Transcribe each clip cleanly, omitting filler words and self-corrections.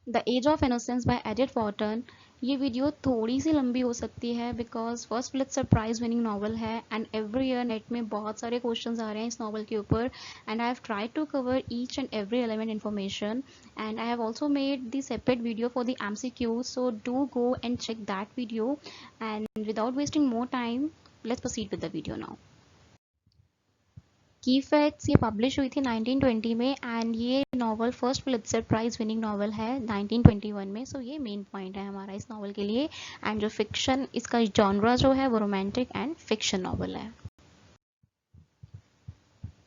The age of innocence by Edith Wharton. ये video थोड़ी सी लंबी हो सकती है because first Pulitzer prize winning novel है एंड एवरी ईयर नेट में बहुत सारे क्वेश्चंस आ रहे हैं इस नॉवल के ऊपर and I have tried to cover each and every element information and I have also made the separate video for the MCQ, so do go and check that video and without wasting more time let's proceed with the video now. Key facts ये publish हुई थी 1920 में and ये novel first Pulitzer prize winning novel है 1921 में। सो ये main point है हमारा इस नॉवल के लिए। एंड जो फिक्शन, इसका जॉनरा जो है वो रोमांटिक एंड फिक्शन नॉवल है।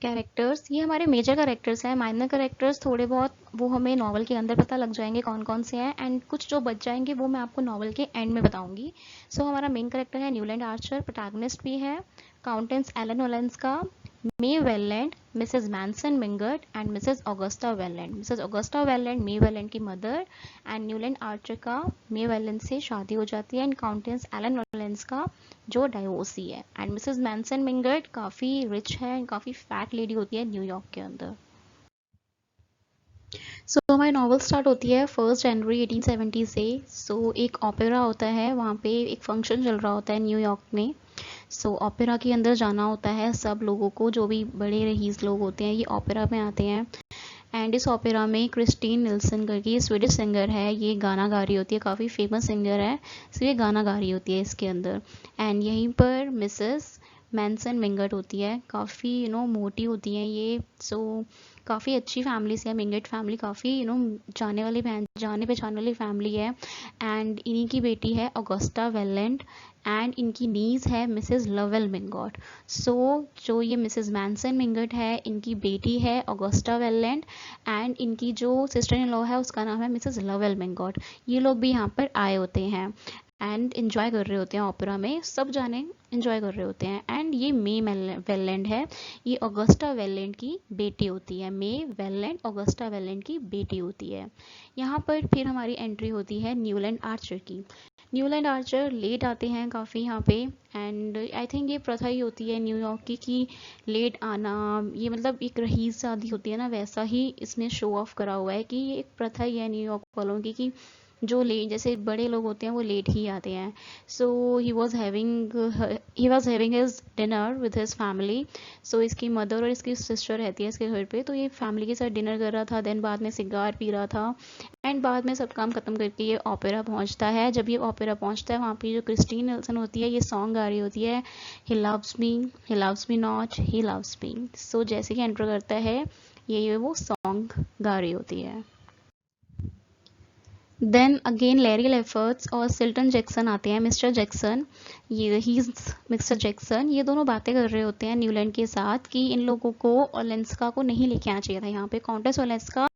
कैरेक्टर्स, ये हमारे मेजर कैरेक्टर्स हैं। माइनर कैरेक्टर्स थोड़े बहुत वो हमें नॉवल के अंदर पता लग जाएंगे कौन कौन से हैं एंड कुछ जो बच जाएंगे वो मैं आपको नॉवल के एंड में बताऊंगी। सो हमारा मेन कैरेक्टर है न्यूलैंड आर्चर, प्रोटैगनिस्ट भी है countess Ellen Olenska, May Welland, Mrs Manson Mingott and Mrs Augusta Welland. Mrs Augusta Welland May Welland की मदर एंड न्यूलैंड आर्चर का मे वेलैंड से शादी हो जाती है एंड काउंटेंस एलन ओलेंस का जो डाइवोर्सी है। एंड मिसेज मैनसन मिंगर्ट काफ़ी रिच है एंड काफ़ी फैट लेडी होती है न्यूयॉर्क के अंदर। सो हमारी नॉवल स्टार्ट होती है 1 जनवरी 1870 से। एक ओपेरा होता है, वहाँ पे एक फंक्शन चल रहा होता है न्यूयॉर्क में। ओपेरा के अंदर जाना होता है सब लोगों को, जो भी बड़े रईस लोग होते हैं ये ओपेरा में आते हैं। एंड इस ओपेरा में क्रिस्टीन निल्सन करके स्वीडिश सिंगर है, ये गाना गा रही होती है, काफ़ी फेमस सिंगर है। ये गाना गा रही होती है इसके अंदर। एंड यहीं पर मिसेस मैनसन मिंगट होती है, काफ़ी मोटी होती हैं ये। काफ़ी अच्छी फैमिली से है मिंगट फैमिली, काफ़ी जाने पहचाने वाली फैमिली है। एंड इन्हीं की बेटी है ऑगस्टा वेलैंड एंड इनकी नीज है मिसेस लवेल मिंगॉट। जो ये मिसेस मैनसन मिंगट है, इनकी बेटी है ऑगस्टा वेलैंड एंड इनकी जो सिस्टर इन लॉ है उसका नाम है मिसेस लवेल मिंगॉट। ये लोग भी यहाँ पर आए होते हैं एंड इन्जॉय कर रहे होते हैं ओपेरा में, सब जाने इन्जॉय कर रहे होते हैं। एंड ये मे वेलैंड है, ये ऑगस्टा वेलैंड की बेटी होती है। मे वेलैंड ऑगस्टा वेलैंड की बेटी होती है। यहाँ पर फिर हमारी एंट्री होती है न्यूलैंड आर्चर की। न्यूलैंड आर्चर लेट आते हैं काफ़ी यहाँ पे एंड आई थिंक ये प्रथा ही होती है न्यूयॉर्क की कि लेट आना, ये मतलब एक रईस शादी होती है ना, वैसा ही इसमें शो ऑफ करा हुआ है कि ये एक प्रथा ही है न्यूयॉर्क वालों की कि जो लेट, जैसे बड़े लोग होते हैं वो लेट ही आते हैं। So he was having his dinner with his family. इसकी मदर और इसकी सिस्टर रहती है इसके घर पे, तो ये फैमिली के साथ डिनर कर रहा था, देन बाद में सिगार पी रहा था एंड बाद में सब काम खत्म करके ये ओपेरा पहुंचता है। जब ये ओपेरा पहुंचता है वहाँ पे जो क्रिस्टीन निल्सन होती है ये सॉन्ग गा रही होती है, he loves me not he loves me. जैसे कि एंटर करता है ये वो सॉन्ग गा रही होती है। देन अगेन लैरी लेफर्ट्स और सिल्टन जैक्सन आते हैं। मिस्टर जैक्सन, ये ही मिस्टर जैक्सन, ये दोनों बातें कर रहे होते हैं न्यूलैंड के साथ कि इन लोगों को ओलेंस्का को नहीं लेके आना चाहिए था यहाँ पे। काउंटेस ओलेंस्का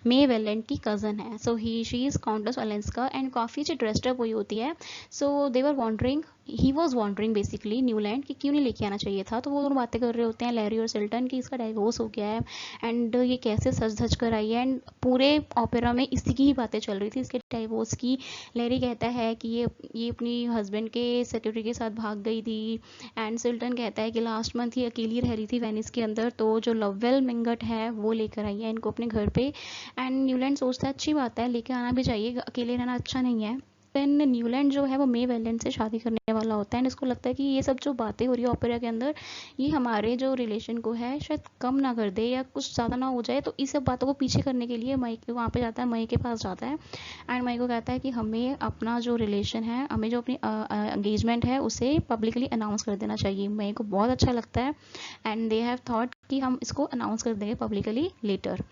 मे वेलेंट की कज़न है। She is countess Olenska and काफ़ी अच्छी ड्रेस्ड अप हुई होती है। They were wondering, he was wondering basically Newland कि क्यों नहीं लेके आना चाहिए था। तो वो दोनों बातें कर रहे होते हैं लैरी और सिल्टन की इसका डाइवोर्स हो गया है एंड ये कैसे सच धज कर आई है एंड पूरे ओपेरा में इसी की ही बातें चल रही थी, इसके डाइवोर्स की। लैरी कहता है कि ये अपनी हस्बैंड के सेक्रेटरी के साथ भाग गई थी एंड सिल्टन कहता है कि लास्ट मंथ ही अकेली रह रही थी वेनिस के अंदर, तो जो लवेल मिंगट है वो लेकर आई है इनको अपने घर पे। एंड न्यूलैंड सोचता है अच्छी बात है, लेके आना भी चाहिए, अकेले रहना अच्छा नहीं है। देन न्यूलैंड जो है वो मे वेलेंड से शादी करने वाला होता है एंड इसको लगता है कि ये सब जो बातें हो रही है ओपेरा के अंदर, ये हमारे जो रिलेशन को है शायद कम ना कर दे या कुछ ज़्यादा ना हो जाए। तो इस सब बातों को पीछे करने के लिए मई वहाँ पे जाता है, मई के पास जाता है एंड मई को कहता है कि हमें अपना जो रिलेशन है, हमें जो अपनी एंगेजमेंट है उसे पब्लिकली अनाउंस कर देना चाहिए। मई को बहुत अच्छा लगता है एंड दे हैव थॉट कि हम इसको अनाउंस कर देंगे पब्लिकली लेटर।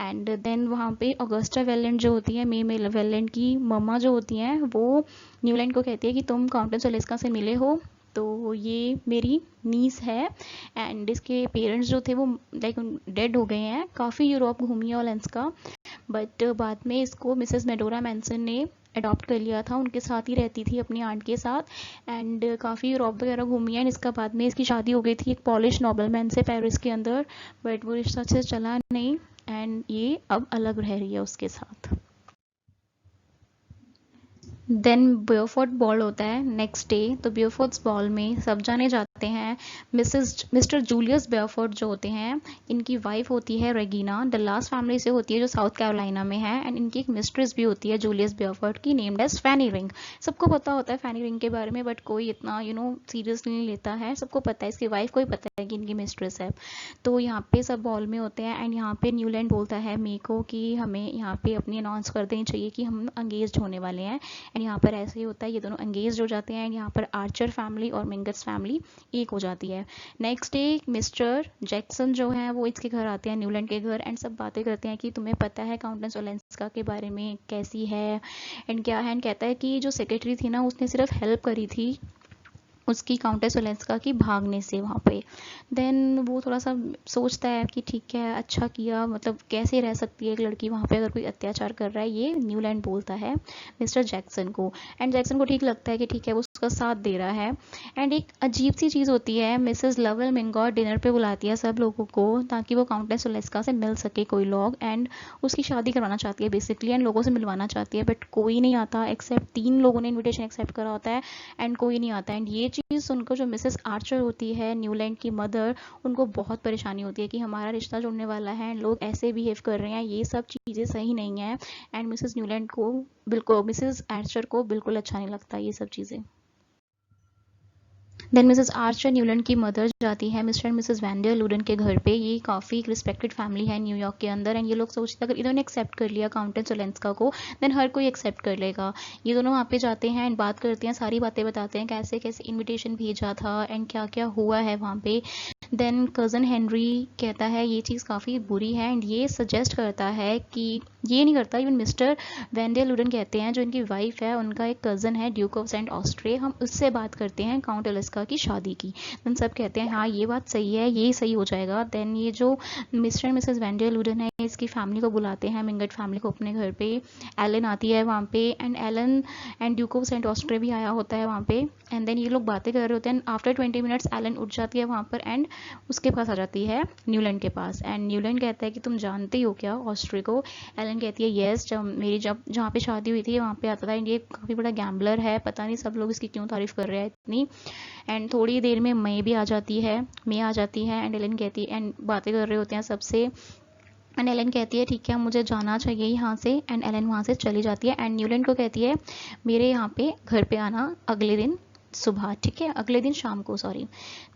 एंड देन वहाँ पे ऑगस्टा वेलेंट जो होती है, मे वेलेंट की मम्मा जो होती हैं, वो न्यूलैंड को कहती है कि तुम काउंटेस ओलेस्का से मिले हो, तो ये मेरी नीस है एंड इसके पेरेंट्स जो थे वो लाइक डेड हो गए हैं, काफ़ी यूरोप घूमी है ओलेंस्का, बट बाद में इसको मिसेस मेडोरा मैनसन ने अडॉप्ट कर लिया था, उनके साथ ही रहती थी अपनी आंट के साथ एंड काफ़ी यूरोप वगैरह घूमी है। इसका बाद में इसकी शादी हो गई थी एक पॉलिश नोबलमैन से पेरिस के अंदर, बट वो रिश्ता अच्छे से चला नहीं एंड ये अब अलग रह रही है उसके साथ। देन बियोफोर्ट बॉल होता है नेक्स्ट डे, तो बियोफोर्ट्स बॉल में सब जाने जाते हैं मिस्टर जूलियस बेयरफोर्ड जो होते हैं, इनकी वाइफ होती है रेगिना, डल्लास फैमिली से होती है जो साउथ कैरोलिना में है, एंड इनकी एक मिस्ट्रेस भी होती है जूलियस बेयरफोर्ड की, नेम्ड एज फैनी रिंग। सबको पता होता है फैनी रिंग के बारे में, बट कोई इतना सीरियसली नहीं लेता है। सबको पता है, इसकी वाइफ को ही पता है कि इनकी मिस्ट्रेस है। तो यहाँ पे सब बॉल में होते हैं, एंड यहाँ पे न्यूलैंड बोलता है मे को कि हमें यहाँ पे अपनी अनाउंस कर देनी चाहिए कि हम अंगेज होने वाले हैं। एंड यहाँ पर ऐसे ही होता है, ये दोनों अंगेज हो जाते हैं, एंड यहाँ पर आर्चर फैमिली और मिंगस फैमिली एक हो जाती है। नेक्स्ट डे मिस्टर जैक्सन जो है वो इसके घर आते हैं, न्यूलैंड के घर, एंड सब बातें करते हैं कि तुम्हें पता है काउंटेस ओलेंस्का के बारे में, कैसी है एंड क्या है। एंड कहता है कि जो सेक्रेटरी थी ना, उसने सिर्फ हेल्प करी थी उसकी काउंटेस ओलेंस्का की भागने से वहाँ पे। देन वो थोड़ा सा सोचता है कि ठीक है, अच्छा किया, मतलब कैसे रह सकती है एक लड़की वहाँ पे अगर कोई अत्याचार कर रहा है, ये न्यूलैंड बोलता है मिस्टर जैक्सन को। एंड जैक्सन को ठीक लगता है कि ठीक है, वो उसका साथ दे रहा है। एंड एक अजीब सी चीज़ होती है, मिसेस लवल मिंगॉट डिनर पे बुलाती है सब लोगों को ताकि वो काउंटेस ओलेंस्का से मिल सके कोई लोग, एंड उसकी शादी करवाना चाहती है बेसिकली, एंड लोगों से मिलवाना चाहती है, बट कोई नहीं आता एक्सेप्ट 3 लोगों ने इन्विटेशन एक्सेप्ट करा होता है, एंड कोई नहीं आता। एंड ये चीज़ सुनकर जो मिसेस आर्चर होती है, न्यूलैंड की मदर, उनको बहुत परेशानी होती है कि हमारा रिश्ता जुड़ने वाला है, लोग ऐसे बिहेव कर रहे हैं, ये सब चीज़ें सही नहीं है। एंड मिसेस न्यूलैंड को बिल्कुल, मिसेस आर्चर को बिल्कुल अच्छा नहीं लगता ये सब चीज़ें। देन मिसेस आर्चर, न्यूलैंड की मदर, जाती है Mr and Mrs van der Luyden के घर पे। ये काफ़ी रिस्पेक्टेड फैमिली है न्यूयॉर्क के अंदर, एंड ये लोग सोचते हैं अगर इन्होंने एक्सेप्ट कर लिया काउंटेस ओलेंस्का को, देन हर कोई एक्सेप्ट कर लेगा। ये दोनों वहाँ पे जाते हैं एंड बात करते हैं, सारी बातें बताते हैं कैसे कैसे इन्विटेशन भेजा था एंड क्या क्या हुआ है वहाँ पे। देन कज़न हेनरी कहता है ये चीज़ काफ़ी बुरी है, एंड ये सजेस्ट करता है कि ये नहीं करता, इवन मिस्टर वैन डेर लूडेन कहते हैं जो इनकी वाइफ है, उनका एक कज़न है ड्यूक ऑफ सेंट ऑस्ट्रे, हम उससे बात करते हैं काउंट ओलेंस्का की शादी की। देन सब कहते हैं हाँ ये बात सही है, ये सही हो जाएगा। देन ये जो Mr and Mrs van der Luyden है, इसकी फैमिली को बुलाते हैं, मिंगट फैमिली को अपने घर पे। एलन आती है वहाँ पे, and Ellen and duke of Saint Austrey भी आया होता है वहाँ पे। एंड देन ये लोग बातें कर रहे होते हैं, आफ्टर 20 मिनट्स एलन उठ जाती है वहाँ पर, एंड उसके पास आ जाती है न्यूलैंड के पास। एंड न्यूलैंड कहता है कि तुम जानते हो क्या ऑस्ट्रे को? एलन कहती है येस, जब जहाँ पे शादी हुई थी वहाँ पे आता था, एंड ये काफ़ी बड़ा गैम्बलर है, पता नहीं सब लोग इसकी क्यों तारीफ कर रहे हैं इतनी। एंड थोड़ी देर में मई भी आ जाती है, एंड एलन कहती है, एंड बातें कर रहे होते हैं सबसे, एंड एलन कहती है ठीक है मुझे जाना चाहिए यहाँ से, एंड एलन वहाँ से चली जाती है। एंड न्यूलैंड को कहती है मेरे यहाँ पे घर पे आना अगले दिन सुबह, ठीक है, अगले दिन शाम को, सॉरी।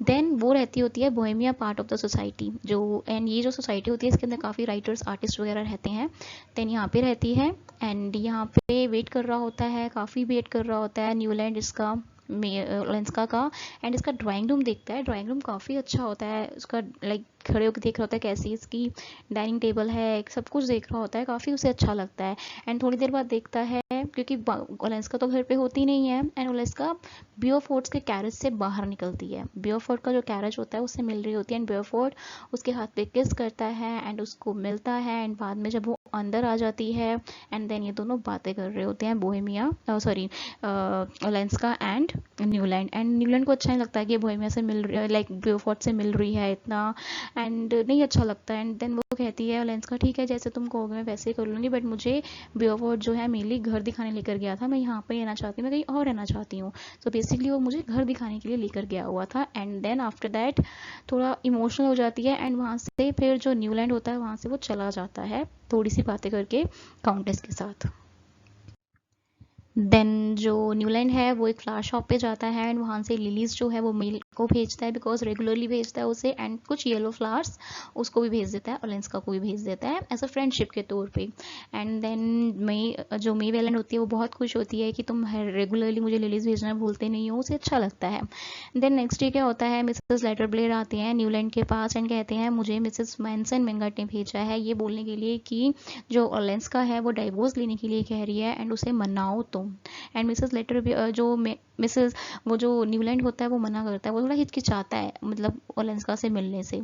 देन वो रहती होती है Bohemia part of the society जो, एंड ये जो सोसाइटी होती है इसके अंदर काफ़ी राइटर्स आर्टिस्ट वगैरह रहते हैं। देन यहाँ पे रहती है, एंड यहाँ पे वेट कर रहा होता है, काफ़ी वेट कर रहा होता है न्यूलैंड इसका ओलेंस्का का। एंड इसका ड्राइंग रूम देखता है, ड्राइंग रूम काफ़ी अच्छा होता है उसका, लाइक खड़े होकर देख रहा होता है कैसी इसकी डाइनिंग टेबल है, सब कुछ देख रहा होता है, काफ़ी उसे अच्छा लगता है। एंड थोड़ी देर बाद देखता है, क्योंकि ओलेंस्का तो घर पे होती नहीं है, एंड ओलेंस्का बियोफोर्ड्स के कैरेज से बाहर निकलती है, बियोफोर्ड का जो कैरेज होता है उससे मिल रही होती है, एंड बियोफोर्ड उसके हाथ पे किस करता है एंड उसको मिलता है। एंड बाद में जब वो अंदर आ जाती है, एंड देन ये दोनों बातें कर रहे होते हैं Bohemia, sorry Olenska and Newland. And Newland को अच्छा नहीं लगता है कि बोहेमिया से मिल रही, लाइक बियोफोर्ड से मिल रही है इतना, एंड नहीं अच्छा लगता है। एंड देन वो कहती है ओलेंस्का ठीक है जैसे तुम कहोगे मैं वैसे ही कर लूँगी, बट मुझे बियोफोर्ड जो है मेनली घर दिखाने लेकर गया था, मैं यहाँ पर रहना चाहती हूँ, मैं कहीं और रहना चाहती हूँ। सो बेसिकली वो मुझे घर दिखाने के लिए लेकर गया हुआ था। एंड देन आफ्टर दैट थोड़ा इमोशनल हो जाती है, एंड वहाँ से फिर जो न्यूलैंड होता है वहाँ से वो चला जाता है थोड़ी सी बातें करके काउंटेस के साथ। देन जो न्यूलैंड है वो एक फ्लावर शॉप पे जाता है, एंड वहाँ से लिलीज जो है वो मेल को भेजता है, बिकॉज रेगुलरली भेजता है उसे, एंड कुछ येलो फ्लावर्स उसको भी भेज देता है, ओलेंस्का को भी भेज देता है एज अ फ्रेंडशिप के तौर पे। एंड देन मई वेलेंड होती है वो बहुत खुश होती है कि तुम रेगुलरली मुझे लिलीज भेजना भूलते नहीं हो, उसे अच्छा लगता है। देन नेक्स्ट डे क्या होता है, मिसेस लेटर ब्लेयर आते हैं न्यूलैंड के पास एंड कहते हैं मुझे मिसेस मैनसन मिंगट ने भेजा है ये बोलने के लिए कि जो ओलेंस्का है वो डाइवोर्स लेने के लिए कह रही है, एंड उसे मनाओ तुम। एंड मिसेस लेटर भी जो मिसेस वो जो न्यूलैंड होता है वो मना करता है, वो थोड़ा हिचकिचाता है मतलब ओलेंस्का से मिलने से,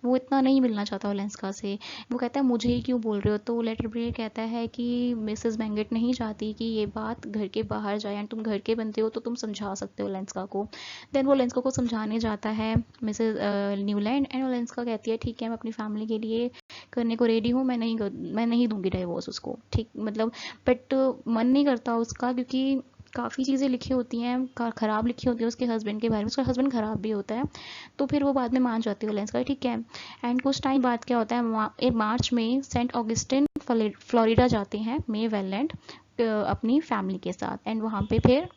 वो इतना नहीं मिलना चाहता ओलेंस्का से। वो कहता है मुझे ही क्यों बोल रहे हो, तो लेटर ब्रेयर कहता है कि मिसेस मैंगट नहीं चाहती कि ये बात घर के बाहर जाए, एंड तुम घर के बनते हो तो तुम समझा सकते हो ओलेंस्का को। देन वो ओलेंस्का को समझाने जाता है मिसेस न्यूलैंड, एंड ओलेंस्का कहती है ठीक है मैं अपनी फैमिली के लिए करने को रेडी हूँ, मैं नहीं दूंगी डाइवोर्स उसको, ठीक मतलब, बट मन नहीं करता उसका, क्योंकि काफ़ी चीज़ें लिखी होती हैं, ख़राब लिखी होती है उसके हस्बैंड के बारे में, उसका हस्बैंड ख़राब भी होता है, तो फिर वो बाद में मान जाती है ओलेंस्का, ठीक है। एंड कुछ टाइम बाद क्या होता है, मार्च में सेंट ऑगस्टिन फ्लोरिडा जाते हैं मे वेलेंट अपनी फैमिली के साथ। एंड वहाँ पे फिर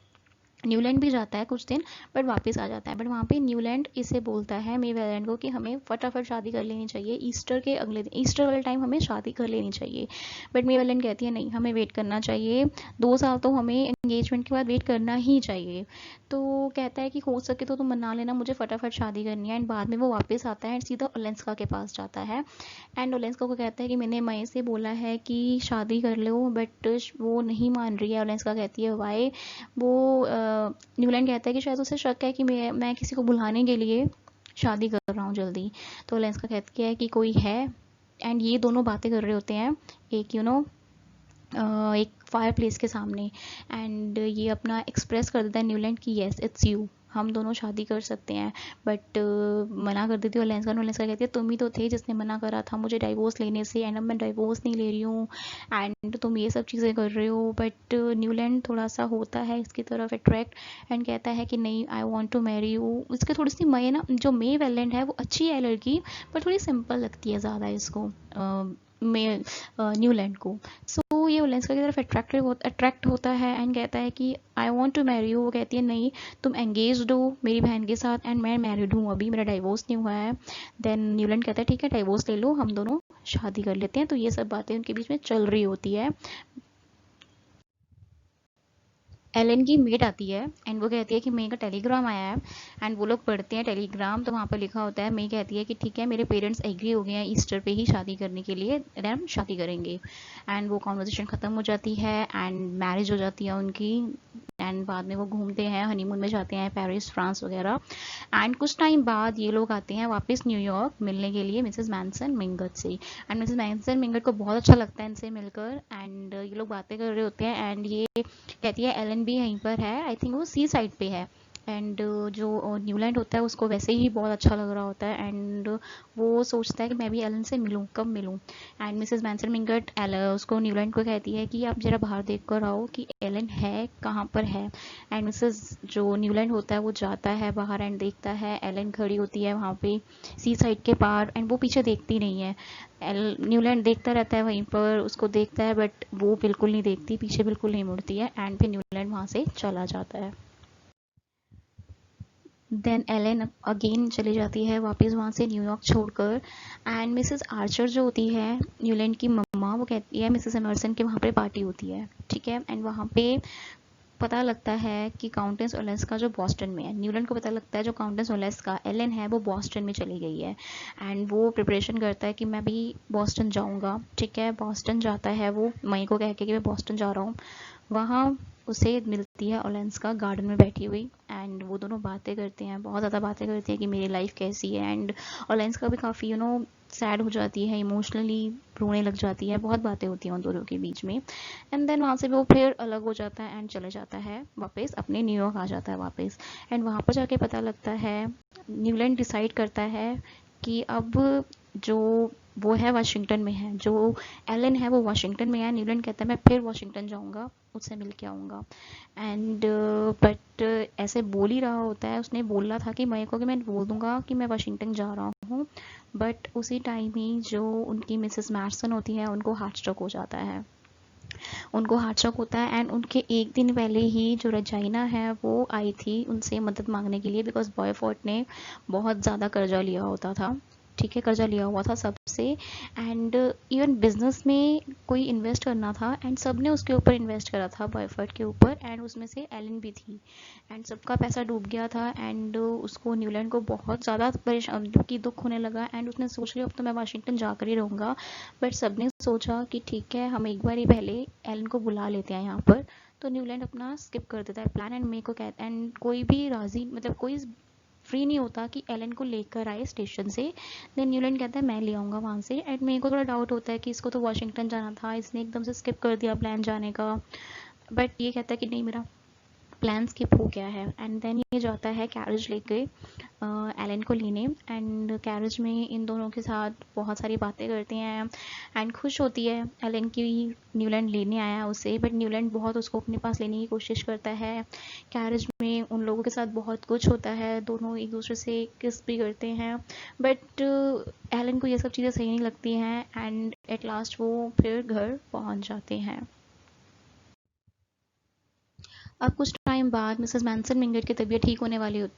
न्यूलैंड भी जाता है कुछ दिन, बट वापस आ जाता है। बट वहाँ पे न्यूलैंड इसे बोलता है मे वेलेंट को कि हमें फटाफट शादी कर लेनी चाहिए, ईस्टर के अगले दिन, ईस्टर वाले टाइम हमें शादी कर लेनी चाहिए। बट मे वेलेंट कहती है नहीं, हमें वेट करना चाहिए, 2 साल तो हमें एंगेजमेंट के बाद वेट करना ही चाहिए। तो कहता है कि हो सके तो तुम मना लेना, मुझे फटाफट शादी करनी है। एंड बाद में वो वापस आता है, सीधा ओलेंस्का के पास जाता है। एंड ओलेंस्का को कहता है कि मैंने मई से बोला है कि शादी कर लो, बट वो नहीं मान रही है। ओलेंस्का कहती है वाई। वो न्यूलैंड कहता है कि शायद उसे शक है कि मैं किसी को बुलाने के लिए शादी कर रहा हूँ जल्दी। तो ओलेंस्का कहती है कि कोई है। एंड ये दोनों बातें कर रहे होते हैं एक एक फायर प्लेस के सामने। एंड ये अपना एक्सप्रेस कर देता है न्यूलैंड की येस इट्स यू, हम दोनों शादी कर सकते हैं। बट मना कर देती है ओलेंस्का। ओलेंस्का कहती है तुम ही तो थे जिसने मना करा था मुझे डाइवोर्स लेने से, एंड अब मैं डाइवोर्स नहीं ले रही हूँ, एंड तुम ये सब चीज़ें कर रहे हो। बट न्यूलैंड थोड़ा सा होता है इसकी तरफ अट्रैक्ट, एंड कहता है कि नहीं I want to marry you. इसके थोड़ी सी मई ना, जो मे वेलेंट है वो अच्छी है लड़की, पर थोड़ी सिंपल लगती है ज़्यादा इसको, मे न्यूलैंड को। सो ये ओलेंस्का की तरफ अट्रैक्ट होता है एंड कहता है कि I want to marry you. वो कहती है नहीं, तुम एंगेज्ड हो मेरी बहन के साथ, एंड मैं मैरिड हूँ, अभी मेरा डाइवोर्स नहीं हुआ है। देन न्यूलैंड कहता है ठीक है डाइवोर्स ले लो, हम दोनों शादी कर लेते हैं। तो ये सब बातें उनके बीच में चल रही होती है। एलन की मेट आती है एंड वो कहती है कि मे का टेलीग्राम आया है। एंड वो लोग पढ़ते हैं टेलीग्राम, तो वहाँ पर लिखा होता है, मे कहती है कि ठीक है मेरे पेरेंट्स एग्री हो गए हैं ईस्टर पे ही शादी करने के लिए, एंड हम शादी करेंगे। एंड वो कॉन्वर्जेशन ख़त्म हो जाती है एंड मैरिज हो जाती है उनकी। एंड बाद में वो घूमते हैं, हनीमून में जाते हैं पेरिस फ्रांस वगैरह। एंड कुछ टाइम बाद ये लोग आते हैं वापस न्यूयॉर्क मिलने के लिए मिसेस मैनसन मिंगट से। एंड मिसेस मैनसन मिंगट को बहुत अच्छा लगता है इनसे मिलकर, एंड ये लोग बातें कर रहे होते हैं। एंड ये कहती है एलन भी यहीं पर है, आई थिंक वो सी साइड पे है। एंड जो न्यूलैंड होता है उसको वैसे ही बहुत अच्छा लग रहा होता है, एंड वो सोचता है कि मैं भी एलन से मिलूं, कब मिलूं। एंड मिसेस मैनसन मिंगट उसको न्यूलैंड को कहती है कि आप जरा बाहर देख कर आओ कि एलन है कहाँ पर है। एंड मिसेस जो न्यूलैंड होता है वो जाता है बाहर एंड देखता है एलन खड़ी होती है वहाँ पे सी साइड के पार, एंड वो पीछे देखती नहीं है। न्यूलैंड देखता रहता है वहीं पर, उसको देखता है, बट वो बिल्कुल नहीं देखती, पीछे बिल्कुल नहीं मुड़ती है। एंड फिर न्यूलैंड वहाँ से चला जाता है। देन एलेन अगेन चली जाती है वापस वहाँ से न्यूयॉर्क छोड़कर। एंड मिसेस आर्चर जो होती है न्यूलैंड की मम्मा, वो कहती है मिसेस एमर्सन के वहाँ पे पार्टी होती है, ठीक है। एंड वहाँ पे पता लगता है कि काउंटेस ओलेस्का जो बॉस्टन में है, न्यूलैंड को पता लगता है जो काउंटेस ओलेस्का एलन है वो बॉस्टन में चली गई है। एंड वो प्रिपरेशन करता है कि मैं भी बॉस्टन जाऊंगा, ठीक है। बॉस्टन जाता है वो मई को कह के कि मैं बॉस्टन जा रहा हूँ। वहाँ उसे मिलती है ओलेंस्का गार्डन में बैठी हुई, एंड वो दोनों बातें करते हैं, बहुत ज़्यादा बातें करते हैं कि मेरी लाइफ कैसी है। एंड ओलेंस्का भी काफ़ी सैड हो जाती है, इमोशनली रोने लग जाती है, बहुत बातें होती हैं उन दोनों के बीच में। एंड देन वहाँ से वो फिर अलग हो जाता है एंड चले जाता है वापस अपने न्यूयॉर्क आ जाता है वापस। एंड वहाँ पर जाके पता लगता है, न्यूलैंड डिसाइड करता है कि अब जो वो है वाशिंगटन में है, जो एलन है वो वाशिंगटन में है। न्यूलैंड कहता है मैं फिर वाशिंगटन जाऊंगा, उससे मिल के आऊँगा। एंड बट ऐसे बोल ही रहा होता है, उसने बोला था कि मई को कि मैं बोल दूंगा कि मैं वाशिंगटन जा रहा हूँ, बट उसी टाइम ही जो उनकी मिसेस मैरसन होती है उनको हार्ट स्ट्रोक हो जाता है। उनको हार्ट स्ट्रोक होता है एंड उनके एक दिन पहले ही जो रजाइना है वो आई थी उनसे मदद मांगने के लिए, बिकॉज बॉयफोर्ड ने बहुत ज़्यादा कर्जा लिया होता था, ठीक है, कर्जा लिया हुआ था सबसे। एंड इवन बिजनेस में कोई इन्वेस्ट करना था एंड सब ने उसके ऊपर इन्वेस्ट करा था बॉयफर्ट के ऊपर, एंड उसमें से एलन भी थी। एंड सबका पैसा डूब गया था एंड उसको न्यूलैंड को बहुत ज़्यादा परेशान की दुख होने लगा। एंड उसने सोच लिया अब तो मैं वाशिंगटन जाकर ही रहूँगा। बट सबने सोचा कि ठीक है हम एक बार ही पहले एलन को बुला लेते हैं यहाँ पर। तो न्यूलैंड अपना स्किप कर देता है प्लान, एंड मेरे को कहता है, एंड कोई भी राजी मतलब कोई फ्री नहीं होता कि एलन को लेकर आए स्टेशन से। देन न्यूलैंड कहता है मैं ले आऊँगा वहाँ से। एंड मेरे को थोड़ा डाउट होता है कि इसको तो वाशिंगटन जाना था, इसने एकदम से स्किप कर दिया प्लान जाने का। बट ये कहता है कि नहीं मेरा प्लान स्किप हो गया है। एंड देन ये जाता है कैरेज लेके एलन को लेने, एंड कैरेज में इन दोनों के साथ बहुत सारी बातें करते हैं एंड खुश होती है एलन की न्यूलैंड लेने आया उसे, बट न्यूलैंड बहुत उसको अपने पास लेने की कोशिश करता है। कैरेज में उन लोगों के साथ बहुत कुछ होता है, दोनों एक दूसरे से किस भी करते हैं, बट एलन को ये सब चीज़ें सही नहीं लगती हैं एंड एट लास्ट वो फिर घर पहुंच जाते हैं। अब कुछ टाइम बाद मिसेस मैनसन मिंगेट की तबीयत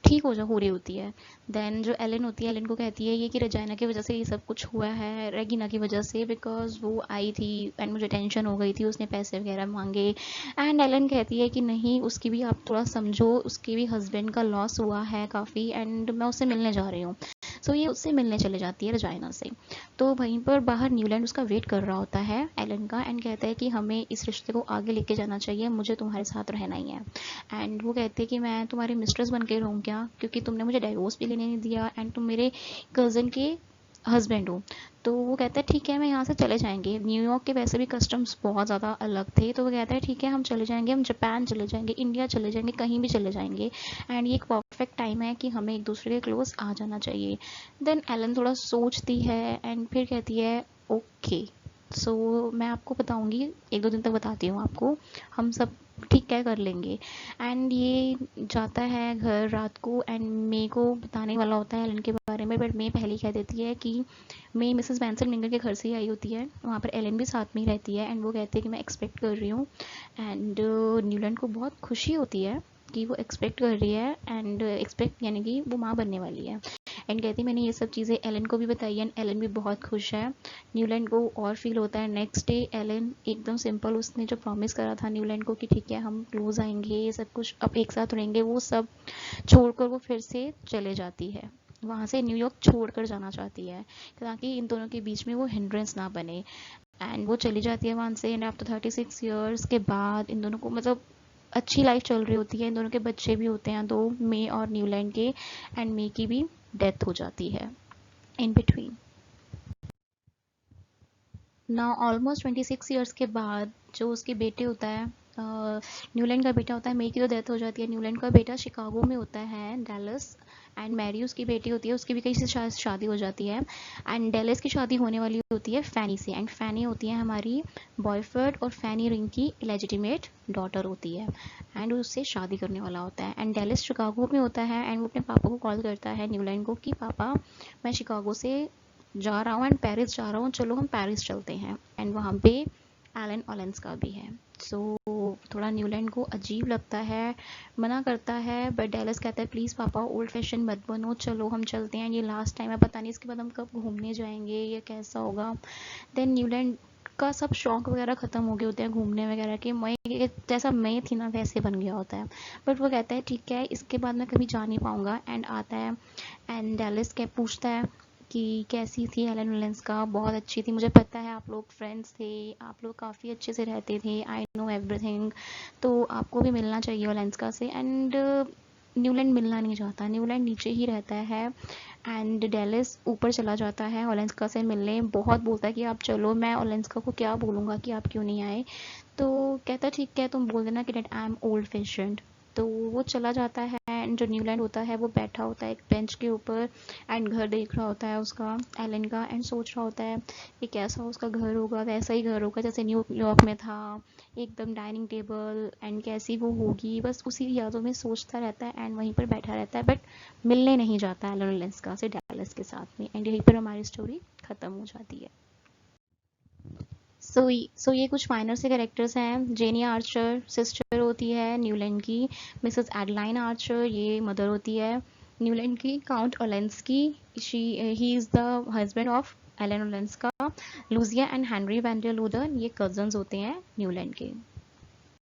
ठीक हो रही होती है। देन जो एलन होती है, एलन को कहती है ये कि रजाइना की वजह से ये सब कुछ हुआ है, रेगिना की वजह से, बिकॉज वो आई थी एंड मुझे टेंशन हो गई थी, उसने पैसे वगैरह मांगे। एंड एलन कहती है कि नहीं, उसकी भी आप थोड़ा समझो, उसके भी हस्बैंड का लॉस हुआ है काफ़ी एंड मैं उससे मिलने जा रही हूँ। सो ये उससे मिलने चले जाती है रजाइना से। तो वहीं पर बाहर न्यूलैंड उसका वेट कर रहा होता है एलन का, एंड कहता है कि हमें इस रिश्ते को आगे लेके जाना चाहिए, मुझे तुम्हारे साथ रहना ही है। एंड वो कहते हैं कि मैं तुम्हारी मिस्ट्रेस बन के रहूँ क्या, क्योंकि तुमने मुझे डाइवोर्स भी लेने नहीं दिया एंड तुम मेरे कज़न के हस्बैंड हो। तो वो कहता है ठीक है, मैं यहाँ से चले जाएंगे, न्यूयॉर्क के वैसे भी कस्टम्स बहुत ज़्यादा अलग थे, तो वो कहता है ठीक है हम चले जाएंगे, हम जापान चले जाएंगे, इंडिया चले जाएंगे, कहीं भी चले जाएंगे एंड ये एक परफेक्ट टाइम है कि हमें एक दूसरे के क्लोज आ जाना चाहिए। देन एलन थोड़ा सोचती है एंड फिर कहती है ओके, सो मैं आपको बताऊंगी, एक दो दिन तक बताती हूँ आपको, हम सब ठीक है कर लेंगे। एंड ये जाता है घर रात को एंड मे को बताने वाला होता है एलन के बारे में, बट मे पहले कह देती है कि मे मिसेस बैंसन मिंगर के घर से ही आई होती है, वहाँ पर एलन भी साथ में ही रहती है एंड वो कहते हैं कि मैं एक्सपेक्ट कर रही हूँ। एंड न्यूलैंड को बहुत खुशी होती है कि वो एक्सपेक्ट कर रही है एंड एक्सपेक्ट यानी कि वो माँ बनने वाली है। एंड कहती मैंने ये सब चीज़ें एलन को भी बताई है एंड एलन भी बहुत खुश है। न्यूलैंड को और फील होता है नेक्स्ट डे एलन एकदम सिंपल, उसने जो प्रॉमिस करा था न्यूलैंड को कि ठीक है हम क्लोज आएंगे, ये सब कुछ अब एक साथ रहेंगे, वो सब छोड़कर वो फिर से चले जाती है, वहाँ से न्यूयॉर्क छोड़कर जाना चाहती है ताकि इन दोनों के बीच में वो हिंड्रेंस ना बने। एंड वो चली जाती है वहाँ से एंड आफ्टर 36 ईयर्स के बाद इन दोनों को मतलब अच्छी लाइफ चल रही होती है, इन दोनों के बच्चे भी होते हैं दो, मे और न्यूलैंड के, एंड मे की भी डेथ हो जाती है इन बिटवीन। ना ऑलमोस्ट 26 ईयर्स के बाद जो उसके बेटे होता है, न्यूलैंड का बेटा होता है, मे की तो डेथ हो जाती है, न्यूलैंड का बेटा शिकागो में होता है डैलस, एंड मैरी उसकी बेटी होती है, उसकी भी कहीं से शादी हो जाती है एंड डेलस की शादी होने वाली होती है फैनी से, एंड फैनी होती है हमारी बॉयफ्रेंड और फैनी रिंग की इलेजिटिमेट डॉटर होती है एंड उससे शादी करने वाला होता है। एंड डेलस शिकागो में होता है एंड वो अपने पापा को कॉल करता है न्यूलैंड को कि पापा मैं शिकागो से जा रहा हूँ एंड पेरिस जा रहा हूँ, चलो हम पेरिस चलते हैं, एंड वहाँ पे एलन ऑलेंस का भी है। सो थोड़ा न्यूलैंड को अजीब लगता है, मना करता है, बट डेलस कहता है प्लीज़ पापा ओल्ड फैशन मत बनो, चलो हम चलते हैं, ये लास्ट टाइम है, पता नहीं इसके बाद हम कब घूमने जाएंगे, ये कैसा होगा। देन न्यूलैंड का सब शौक वगैरह ख़त्म हो गए होते हैं घूमने वगैरह के, मैं जैसा मैं थी ना वैसे बन गया होता है, बट वो कहता है ठीक है इसके बाद मैं कभी जा नहीं पाऊँगा। एंड आता है एंड डेलिस के पूछता है कि कैसी थी एलन विलेंस का, बहुत अच्छी थी, मुझे पता है आप लोग फ्रेंड्स थे, आप लोग काफ़ी अच्छे से रहते थे, आई नो एवरीथिंग, तो आपको भी मिलना चाहिए ओलेंस्का से। एंड न्यूलैंड मिलना नहीं चाहता, न्यूलैंड नीचे ही रहता है एंड डेलिस ऊपर चला जाता है ओलेंस्का से मिलने, बहुत बोलता है कि आप चलो, मैं ओलेंस्का को क्या बोलूँगा कि आप क्यों नहीं आए, तो कहता ठीक है तुम बोल देना कि that I am old fashioned. तो वो चला जाता है एंड जो न्यूलैंड होता है वो बैठा होता है एक बेंच के ऊपर एंड घर देख रहा होता है उसका एलन का, एंड सोच रहा होता है कि कैसा उसका घर होगा, वैसा ही घर होगा जैसे न्यूयॉर्क में था, एकदम डाइनिंग टेबल, एंड कैसी वो होगी, बस उसी यादों में सोचता रहता है एंड वहीं पर बैठा रहता है, बट मिलने नहीं जाता एलन ओलेंस्का से डैलस के साथ में, एंड यहीं पर हमारी स्टोरी ख़त्म हो जाती है। सो ये कुछ माइनर से कैरेक्टर्स हैं। जेनी आर्चर सिस्टर होती है न्यूलैंड की, मिसेस एडलाइन आर्चर ये मदर होती है न्यूलैंड की, count Olenski she he is the husband of Ellen Olenska, Louisa and Henry van der Luyden ये कजन्स होते हैं न्यूलैंड के।